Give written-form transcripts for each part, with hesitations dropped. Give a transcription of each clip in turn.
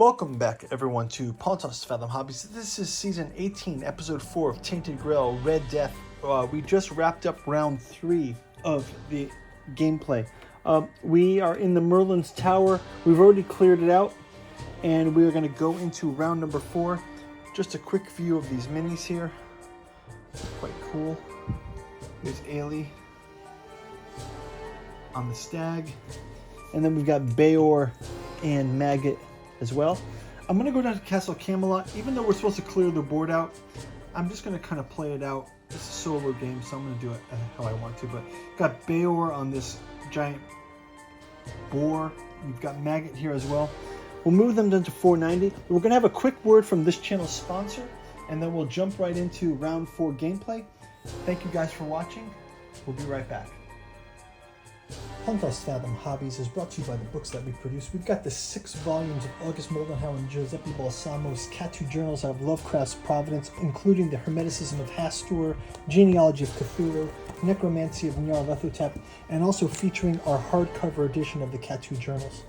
Welcome back, everyone, to Pontos Fathom Hobbies. This is Season 18, Episode 4 of Tainted Grail, Red Death. We just wrapped up Round 3 of the gameplay. We are in the Merlin's Tower. We've already cleared it out, and we're going to go into round number 4. Just a quick view of these minis here. Quite cool. There's Ailey on the stag. And then we've got Bayor and Maggot as well. I'm going to go down to Castle Camelot. Even though we're supposed to clear the board out, I'm just going to kind of play it out. It's a solo game, so I'm going to do it how I want to. But got Bayor on this giant boar. You've got Maggot here as well. We'll move them down to 490. We're going to have a quick word from this channel's sponsor, and then we'll jump right into round 4 gameplay. Thank you guys for watching. We'll be right back. Pontos Fathom Hobbies is brought to you by the books that we produce. We've got the 6 volumes of August Moldenhauer and Giuseppe Balsamo's Cat 2 journals out of Lovecraft's Providence, including the Hermeticism of Hastur, Genealogy of Cthulhu, Necromancy of Nyarlathotep, and also featuring our hardcover edition of the Cat 2 journals.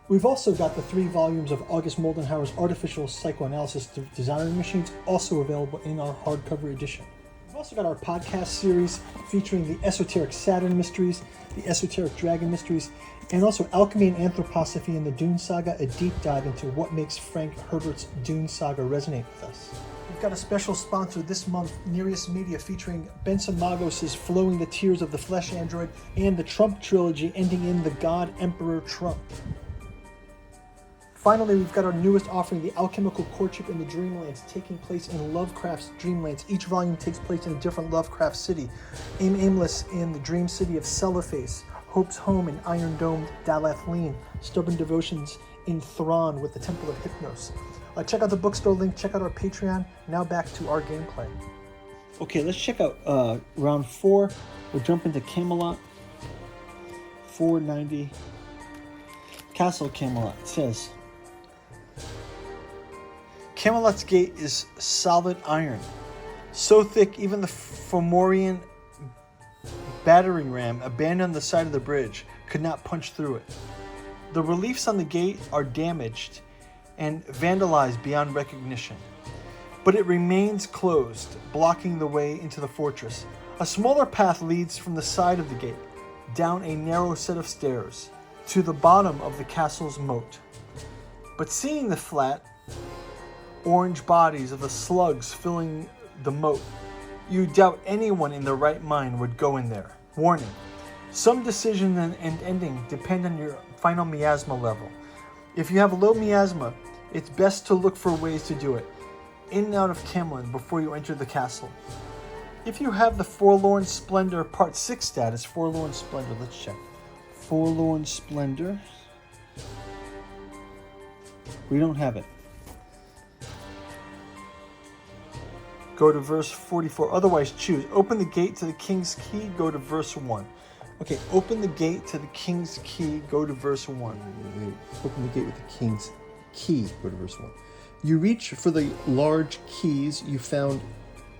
We've also got the 3 volumes of August Moldenhauer's Artificial Psychoanalysis Desiring Machines, also available in our hardcover edition. We've also got our podcast series featuring the Esoteric Saturn Mysteries, the Esoteric Dragon Mysteries, and also Alchemy and Anthroposophy in the Dune Saga, a deep dive into what makes Frank Herbert's Dune Saga resonate with us. We've got a special sponsor this month, Nereus Media, featuring Benson Magos' Flowing the Tears of the Flesh Android and the Trump trilogy ending in the God Emperor Trump. Finally, we've got our newest offering, The Alchemical Courtship in the Dreamlands, taking place in Lovecraft's Dreamlands. Each volume takes place in a different Lovecraft city. Aimless in the dream city of Cellophase, Hope's Home in Iron Domed Dalathlene, Stubborn Devotions in Thrawn with the Temple of Hypnos. Check out the bookstore link, check out our Patreon. Now back to our gameplay. Okay, let's check out round 4. We'll jump into Camelot. 490. Castle Camelot. It says, Camelot's gate is solid iron, so thick even the Fomorian battering ram abandoned on the side of the bridge could not punch through it. The reliefs on the gate are damaged and vandalized beyond recognition, but it remains closed, blocking the way into the fortress. A smaller path leads from the side of the gate, down a narrow set of stairs, to the bottom of the castle's moat. But seeing the flat, orange bodies of the slugs filling the moat, you doubt anyone in their right mind would go in there. Warning, some decision and ending depend on your final miasma level. If you have low miasma, it's best to look for ways to do it, in and out of Camelot before you enter the castle. If you have the Forlorn Splendor Part 6 status, Forlorn Splendor, let's check. Forlorn Splendor. We don't have it. Go to verse 44. Otherwise, choose. Open the gate to the King's Key. Go to verse 1. Okay, open the gate to the King's Key. Go to verse 1. Open the gate with the King's Key. Go to verse 1. You reach for the large keys you found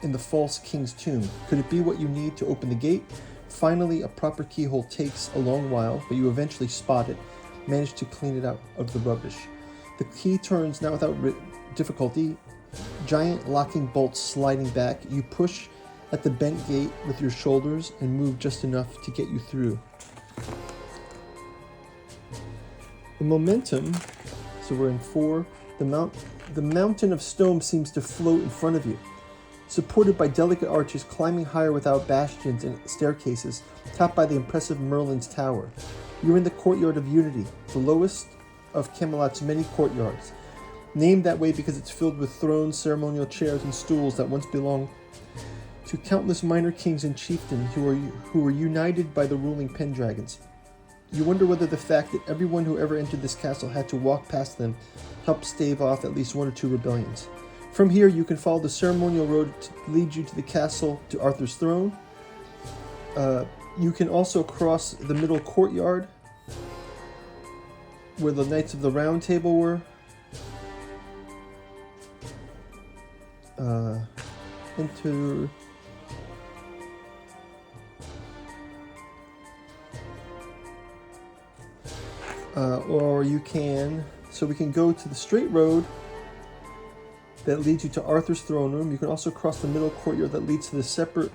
in the false king's tomb. Could it be what you need to open the gate? Finally, a proper keyhole takes a long while, but you eventually spot it. Manage to clean it out of the rubbish. The key turns, not without difficulty. Giant locking bolts sliding back. You push at the bent gate with your shoulders and move just enough to get you through. The momentum, so we're in 4. The mountain of stone seems to float in front of you, supported by delicate arches climbing higher without bastions and staircases, topped by the impressive Merlin's Tower. You're in the Courtyard of Unity, the lowest of Camelot's many courtyards. Named that way because it's filled with thrones, ceremonial chairs, and stools that once belonged to countless minor kings and chieftains who were united by the ruling Pendragons. You wonder whether the fact that everyone who ever entered this castle had to walk past them helped stave off at least 1 or 2 rebellions. From here, you can follow the ceremonial road to lead you to the castle, to Arthur's throne. You can also cross the middle courtyard, where the Knights of the Round Table were. Enter. Or you can So we can go to the straight road that leads you to Arthur's throne room. You can also cross the middle courtyard that leads to the separate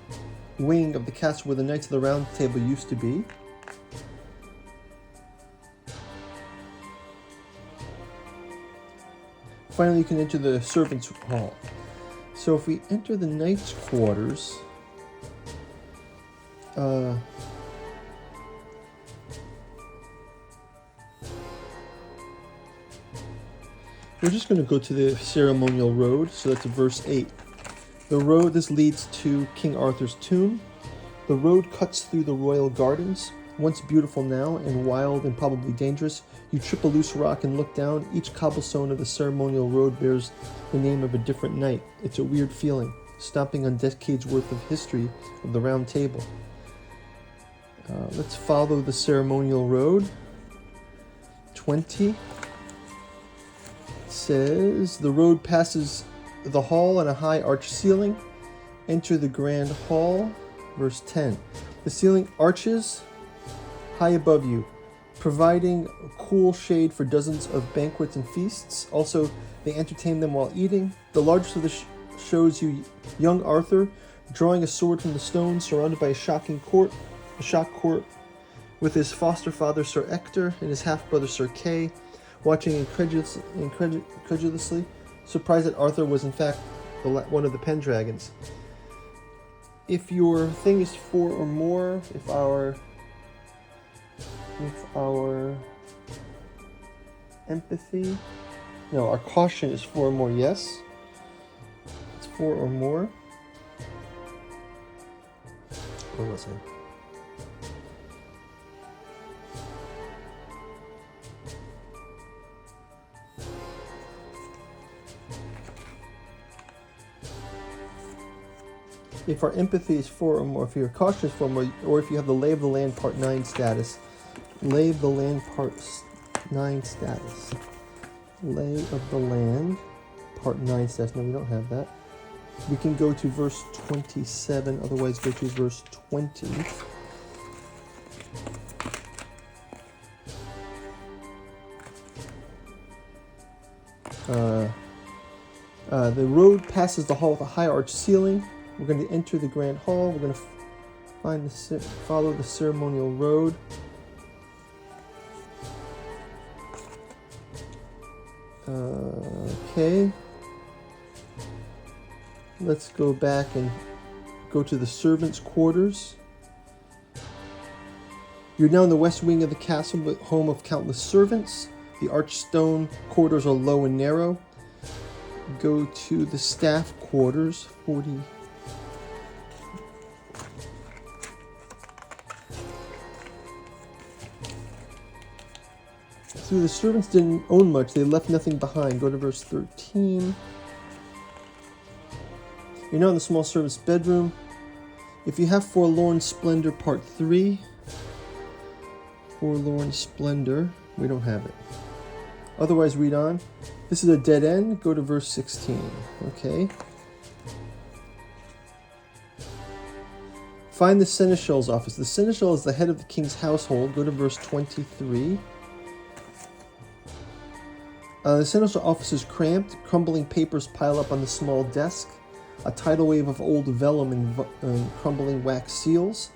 wing of the castle where the Knights of the Round Table used to be. Finally, you can enter the servants' hall. So if we enter the Knights' quarters, we're just going to go to the ceremonial road. So that's verse 8. The road, this leads to King Arthur's tomb. The road cuts through the royal gardens. Once beautiful now and wild and probably dangerous, you trip a loose rock and look down. Each cobblestone of the ceremonial road bears the name of a different knight. It's a weird feeling, stomping on decades worth of history of the Round Table. Let's follow the ceremonial road. 20 says the road passes the hall and a high arched ceiling. Enter the grand hall. Verse 10. The ceiling arches high above you, providing cool shade for dozens of banquets and feasts. Also, they entertain them while eating. The largest of the shows you young Arthur drawing a sword from the stone, surrounded by a shock court with his foster father Sir Ector and his half-brother Sir Kay, watching incredulously, surprised that Arthur was in fact one of the Pendragons. If your thing is 4 or more, if our empathy, no, our caution is 4 or more, yes. It's 4 or more. Where was I? If our empathy is 4 or more, if your caution is 4 or more, or if you have the Lay of the Land Part 9 status. Lay of the Land Part 9 status. Lay of the Land Part 9 status. No, we don't have that. We can go to verse 27, otherwise go to verse 20. The road passes the hall with a high arched ceiling. We're going to enter the grand hall. We're going to follow the ceremonial road. Okay. Let's go back and go to the servants' quarters. You're now in the west wing of the castle, but home of countless servants. The arched stone corridors are low and narrow. Go to the staff quarters, 40. So the servants didn't own much. They left nothing behind. Go to verse 13. You're now in the small servant's bedroom. If you have Forlorn Splendor Part 3, Forlorn Splendor, we don't have it. Otherwise, read on. This is a dead end. Go to verse 16. Okay. Find the seneschal's office. The seneschal is the head of the king's household. Go to verse 23. The seneschal office is cramped. Crumbling papers pile up on the small desk. A tidal wave of old vellum and crumbling wax seals.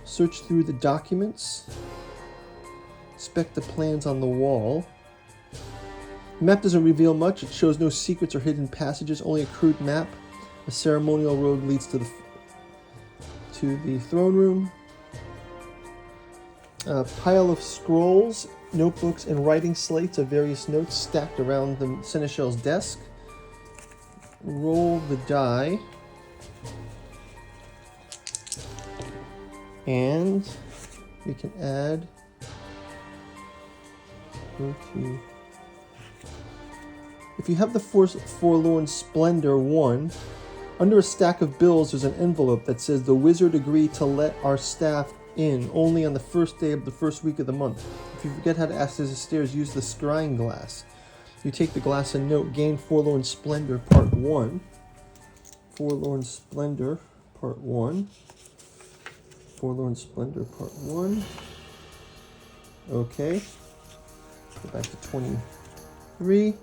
Search through the documents. Inspect the plans on the wall. The map doesn't reveal much. It shows no secrets or hidden passages, only a crude map. A ceremonial road leads to the throne room. A pile of scrolls, notebooks, and writing slates of various notes stacked around the seneschal's desk. Roll the die. And we can add. Go to. If you have the Forlorn Splendor 1, under a stack of bills there's an envelope that says the wizard agreed to let our staff in only on the first day of the first week of the month. If you forget how to access the stairs, use the scrying glass. You take the glass and note, gain Forlorn Splendor Part 1. Forlorn Splendor Part 1. Forlorn Splendor Part 1. Okay. Go back to 20. 23.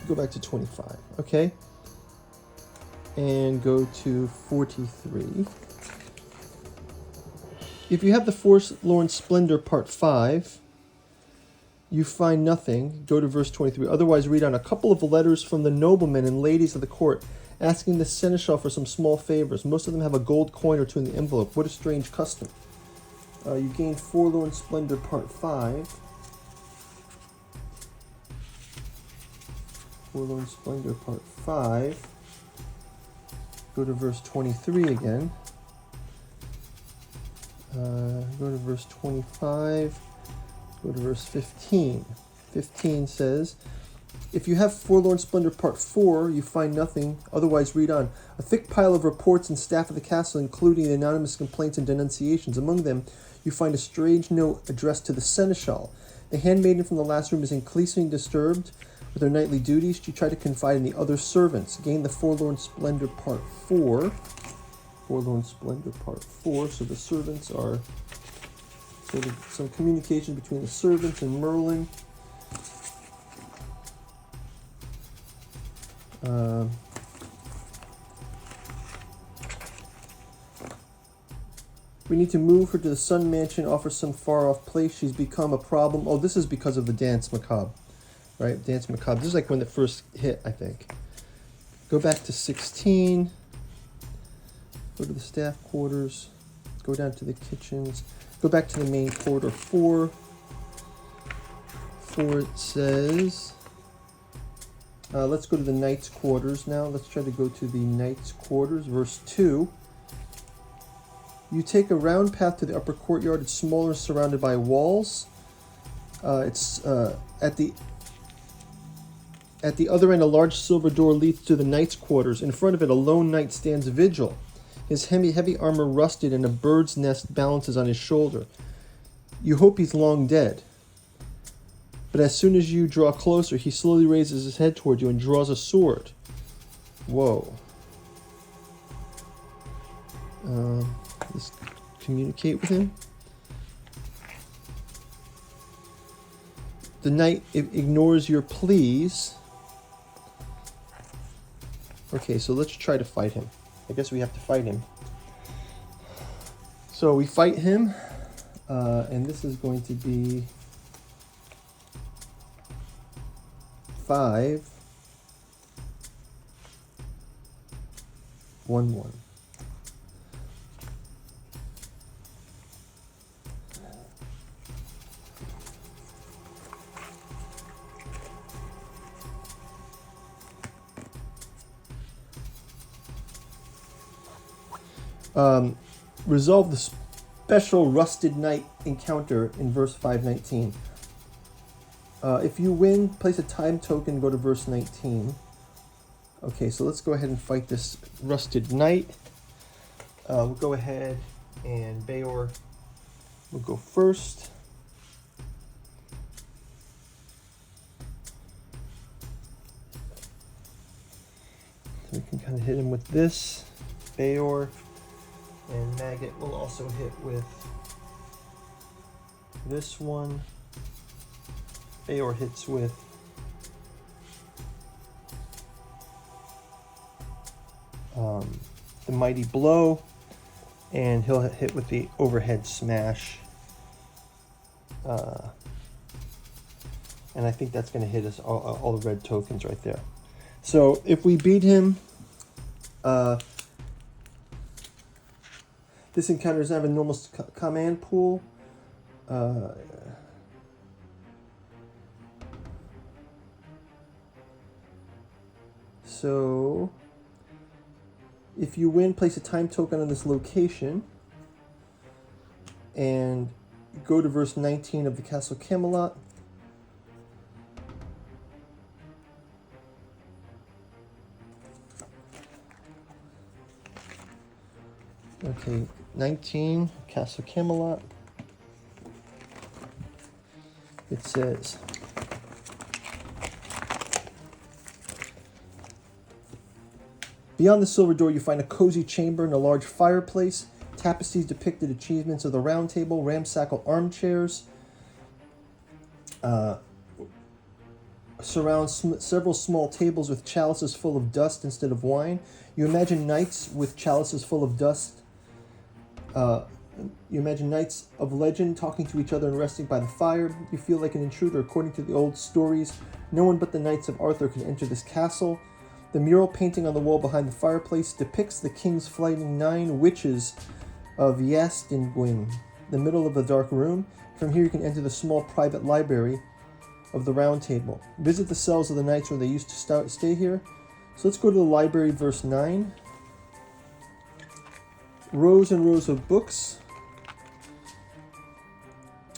Go back to 25, okay? And go to 43. If you have the Forlorn Splendor Part 5, you find nothing. Go to verse 23. Otherwise, read on a couple of letters from the noblemen and ladies of the court, asking the seneschal for some small favors. Most of them have a gold coin or two in the envelope. What a strange custom. You gain Forlorn Splendor Part 5. Forlorn Splendor Part 5. Go to verse 23 again. Go to verse 25. Go to verse 15. 15 says, if you have Forlorn Splendor Part 4, you find nothing. Otherwise, read on. A thick pile of reports and staff of the castle, including the anonymous complaints and denunciations. Among them, you find a strange note addressed to the seneschal. The handmaiden from the last room is increasingly disturbed with her nightly duties. She tried to confide in the other servants. Gain the Forlorn Splendor Part 4. Forlorn Splendor Part 4. So the servants are... So there's some communication between the servants and Merlin. We need to move her to the Sun Mansion, offer some far-off place. She's become a problem. Oh, this is because of the Dance Macabre, right? Dance Macabre. This is like when it first hit, I think. Go back to 16. Go to the staff quarters. Go down to the kitchens. Go back to the main corridor 4. 4 it says... let's go to the knight's quarters now. Let's try to go to the knight's quarters. Verse 2. You take a round path to the upper courtyard. It's smaller, surrounded by walls. It's at the other end, a large silver door leads to the knight's quarters. In front of it, a lone knight stands vigil. His heavy armor rusted, and a bird's nest balances on his shoulder. You hope he's long dead. But as soon as you draw closer, he slowly raises his head toward you and draws a sword. Whoa. Let's communicate with him. The knight ignores your pleas. Okay, so let's try to fight him. I guess we have to fight him. So we fight him, and this is going to be 5, 1, 1. Resolve the special Rusted Knight encounter in verse 519. If you win, place a time token, go to verse 19. Okay, so let's go ahead and fight this Rusted Knight. We'll go ahead and Bayor will go first. So we can kind of hit him with this. Bayor. And Maggot will also hit with this one. Bayor hits with the Mighty Blow, and he'll hit with the Overhead Smash. And I think that's going to hit us all the red tokens right there. So if we beat him, this encounter doesn't have a normal command pool. So, if you win, place a time token on this location. And go to verse 19 of the Castle Camelot. Okay, 19, Castle Camelot. It says, beyond the silver door, you find a cozy chamber and a large fireplace. Tapestries depicted achievements of the Round Table, ramshackle armchairs. surround several small tables with chalices full of dust instead of wine. You imagine knights with chalices full of dust. You imagine knights of legend talking to each other and resting by the fire. You feel like an intruder. According to the old stories, no one but the knights of Arthur can enter this castle. The mural painting on the wall behind the fireplace depicts the king's fighting 9 witches of Yastinguin, the middle of a dark room. From here you can enter the small private library of the Round Table. Visit the cells of the knights where they used to stay here. So let's go to the library, verse 9. Rows and rows of books.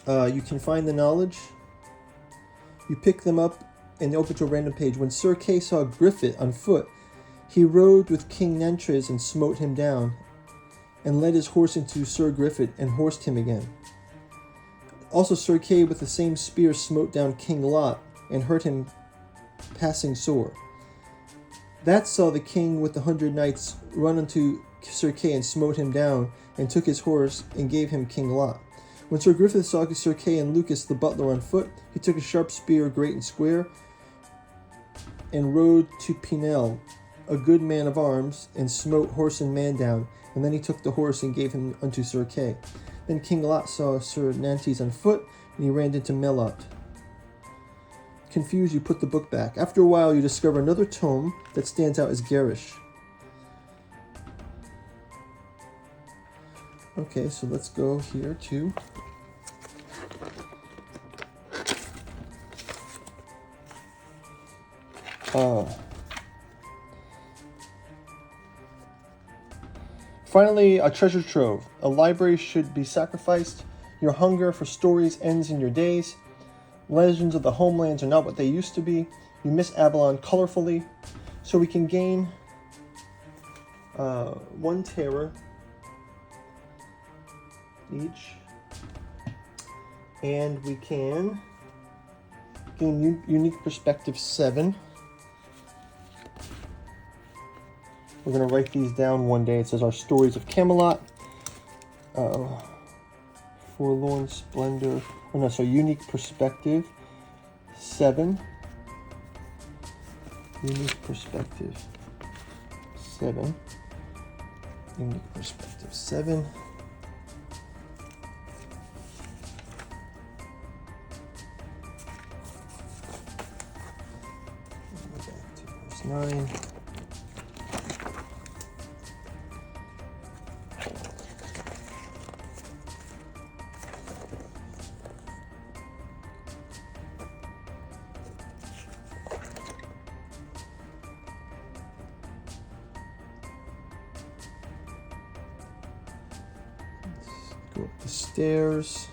You can find the knowledge. You pick them up and open to a random page. When Sir Kay saw Griffith on foot, he rode with King Nentres and smote him down, and led his horse into Sir Griffith and horsed him again. Also Sir Kay with the same spear smote down King Lot and hurt him passing sore. That saw the king with the 100 knights run unto Sir Kay and smote him down, and took his horse and gave him King Lot. When Sir Griffith saw Sir Kay and Lucas the butler on foot, he took a sharp spear, great and square, and rode to Pinel, a good man of arms, and smote horse and man down. And then he took the horse and gave him unto Sir Kay. Then King Lot saw Sir Nantes on foot, and he ran into Melot. Confused, you put the book back. After a while, you discover another tome that stands out as garish. Okay, so let's go here to finally, a treasure trove. A library should be sacrificed. Your hunger for stories ends in your days. Legends of the homelands are not what they used to be. You miss Avalon colorfully. So we can gain 1 terror each. And we can gain unique perspective 7. We're going to write these down one day. It says our stories of Camelot. Forlorn Splendor. Oh no, so unique perspective 7. Unique perspective 7. Unique perspective 7. Go back to verse 9. Go up the stairs.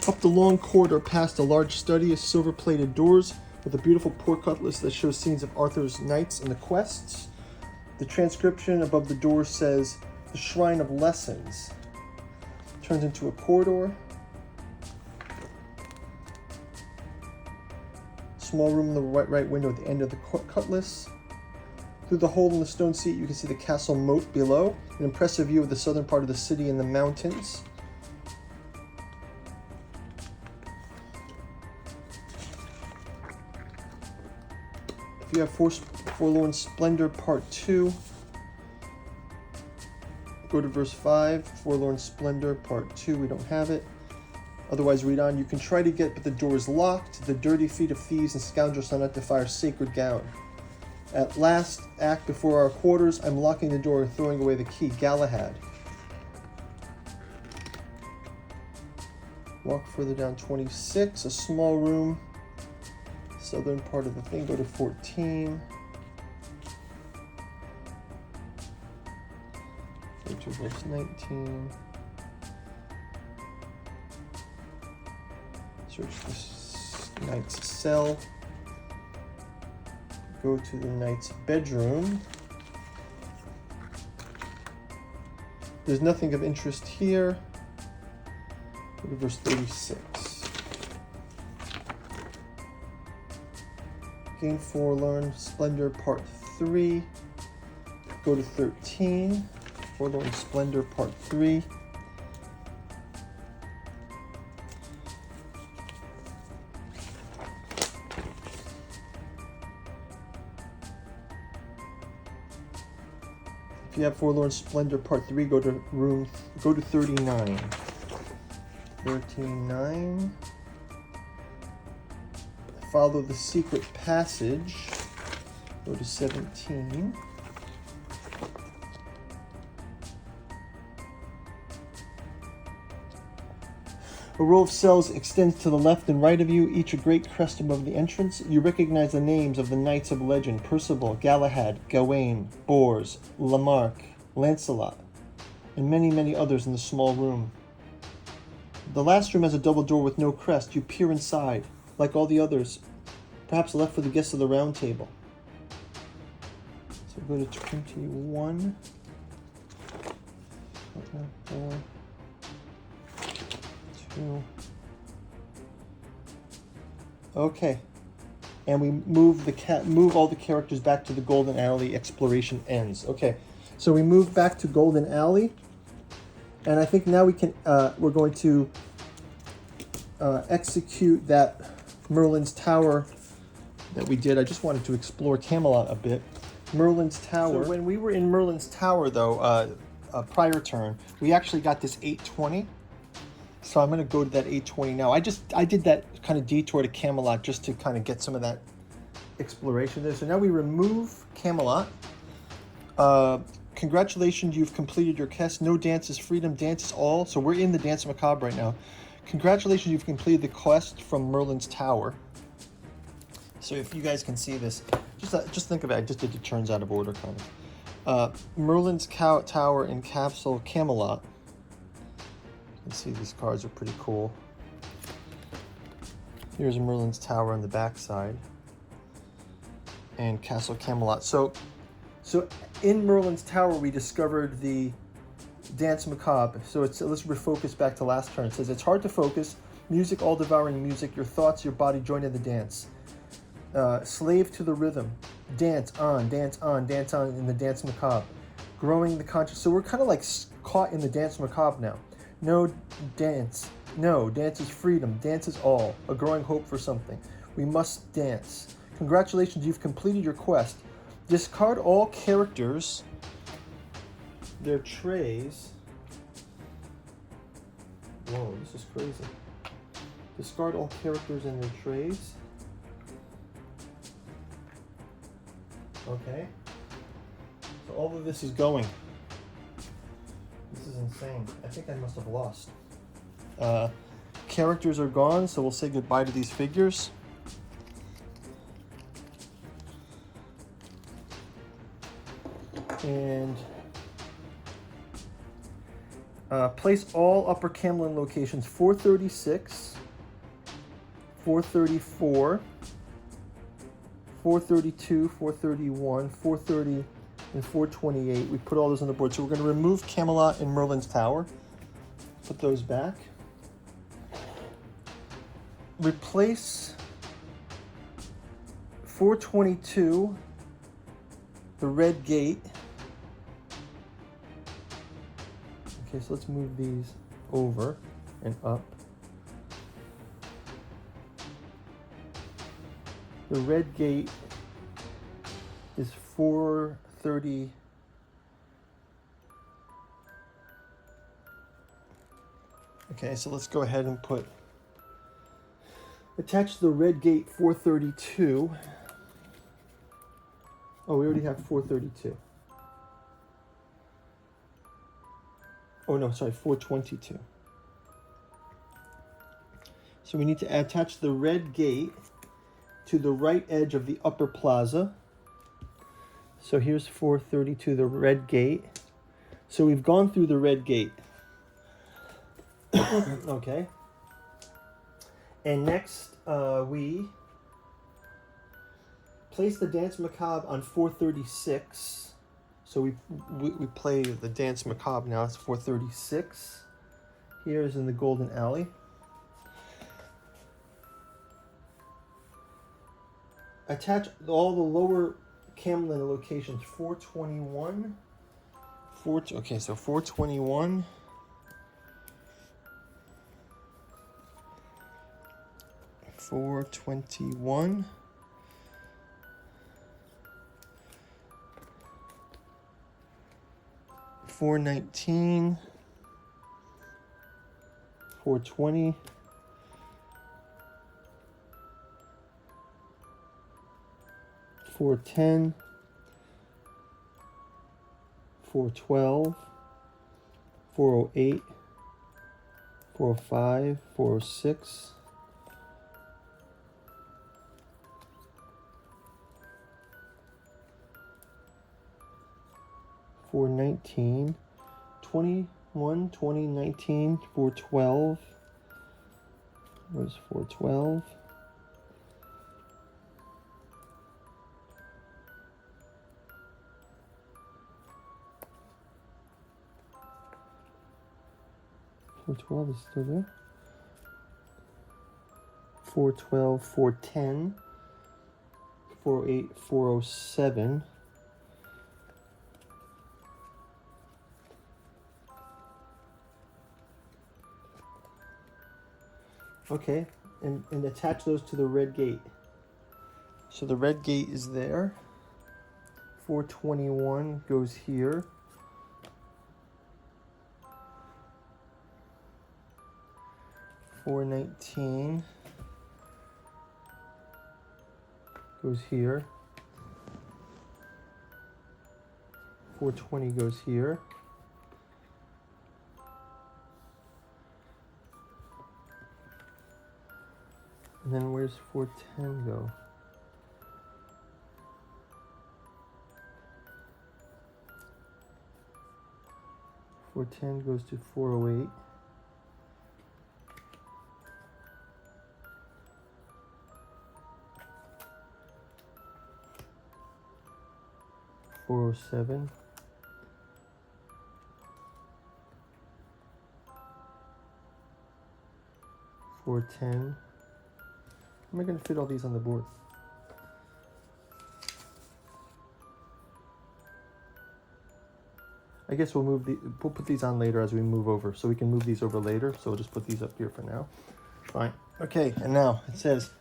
Up the long corridor past a large study of silver-plated doors with a beautiful portcullis that shows scenes of Arthur's knights and the quests. The transcription above the door says, "The Shrine of Lessons." Turns into a corridor. Small room in the right window at the end of the cutlass. Through the hole in the stone seat, you can see the castle moat below, an impressive view of the southern part of the city and the mountains. If you have Forlorn Splendor Part 2, go to verse 5. Forlorn Splendor Part 2, we don't have it. Otherwise, read on. You can try to get, but the door is locked. The dirty feet of thieves and scoundrels shall not defy our sacred gown. At last act before our quarters, I'm locking the door and throwing away the key. Galahad. Walk further down 26, a small room. Southern part of the thing, go to 14. Go to verse 19. Search the knight's cell. Go to the knight's bedroom. There's nothing of interest here. Go to verse 36. Gain Forlorn Splendor Part 3. Go to 13. Forlorn Splendor Part 3. If you have Forlorn Splendor Part 3, go to 39. 39. Follow the secret passage. Go to 17. A row of cells extends to the left and right of you, each a great crest above the entrance. You recognize the names of the knights of legend: Percival, Galahad, Gawain, Bors, Lamarck, Lancelot, and many, many others in the small room. The last room has a double door with no crest. You peer inside, like all the others, perhaps left for the guests of the round table. So go to 21. 4, 2. Okay, and we move all the characters back to the Golden Alley. Exploration ends. Okay, so we move back to Golden Alley, and I think now we can. We're going to execute that Merlin's Tower that we did. I just wanted to explore Camelot a bit. Merlin's Tower. So when we were in Merlin's Tower, though, prior turn, we actually got this 820. So I'm going to go to that 820 now. I did that kind of detour to Camelot just to kind of get some of that exploration there. So now we remove Camelot. Congratulations, you've completed your quest. No dance is freedom, dance is all. So we're in the Dance Macabre right now. Congratulations, you've completed the quest from Merlin's Tower. So if you guys can see this, just think of it. I just did the turns out of order kind of. Merlin's Tower in Capsule Camelot. You can see these cards are pretty cool. Here's Merlin's Tower on the back side. And Castle Camelot. So in Merlin's Tower we discovered the Dance Macabre. So let's refocus back to last turn. It says it's hard to focus. Music, all devouring music. Your thoughts, your body join in the dance. Slave to the rhythm. Dance on, dance on, dance on in the Dance Macabre. Growing the conscious. So we're kind of like caught in the Dance Macabre now. No dance. No, dance is freedom. Dance is all. A growing hope for something. We must dance. Congratulations, you've completed your quest. Discard all characters, their trays. Whoa, this is crazy. Discard all characters and their trays. Okay. So all of this is going. This is insane. I think I must have lost. Characters are gone, so we'll say goodbye to these figures. And place all Upper Camelot locations: 436, 434, 432, 431, 430, and 428. We put all those on the board. So we're going to remove Camelot and Merlin's Tower. Put those back. Replace 422, the Red Gate. Okay, so let's move these over and up. The Red Gate is 430. Okay, so let's go ahead and attach the Red Gate 432. Oh, we already have 432. Oh no, sorry, 422. So we need to attach the Red Gate to the right edge of the upper plaza. So here's 432, the Red Gate. So we've gone through the Red Gate. Okay. And next, we place the Dance Macabre on 436. So we play the Dance Macabre now. It's 436. Here's in the Golden Alley. Attach all the lower Camelot locations: 421, Okay, so 421. 421. 419. 420. 410. 412. 408. 405. 406. 419, 21, 20, 19, 412. Where's 412? 412 is still there. 412, 410, 408, 407. Okay, and attach those to the red gate. So the red gate is there. 421 goes here. 419 goes here. 420 goes here. And then where's 410 go? .410 goes to 408. .407. 410. How am I going to fit all these on the board? I guess we'll put these on later as we move over, so we can move these over later. So we'll just put these up here for now. Fine. Okay, and now it says,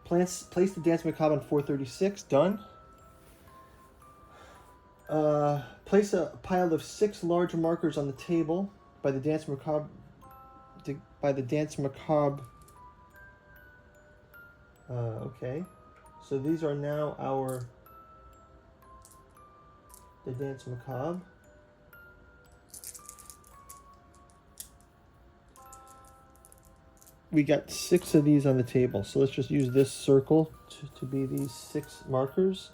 place the Dance Macabre on 436. Done. Place a pile of 6 large markers on the table by the Dance Macabre. Okay, so these are now the Dance Macabre. We got 6 of these on the table, so let's just use this circle to be these 6 markers.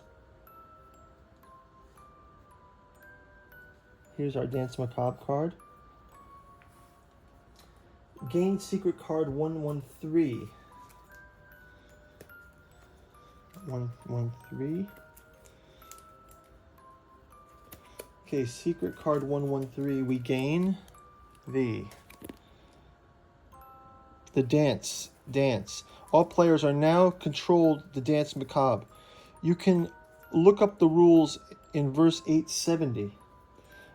Here's our Dance Macabre card. Gain secret card 113. 113. Okay, secret card 113. We gain the dance. All players are now controlled the Dance Macabre. You can look up the rules in verse 870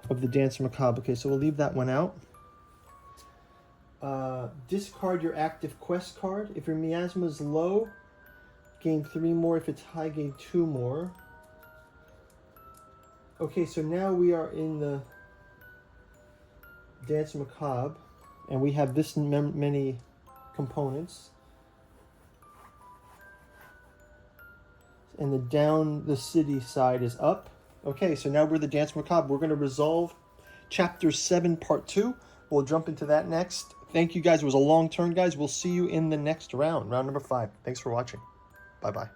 of the Dance Macabre. Okay, so we'll leave that one out. Discard your active quest card. If your miasma is low, gain 3 more. If it's high, gain 2 more. Okay, so now we are in the Dance Macabre, and we have this many components. And the down the city side is up. Okay, so now we're the Dance Macabre. We're going to resolve Chapter 7, Part 2. We'll jump into that next. Thank you, guys. It was a long turn, guys. We'll see you in the next round, round number 5. Thanks for watching. Bye-bye.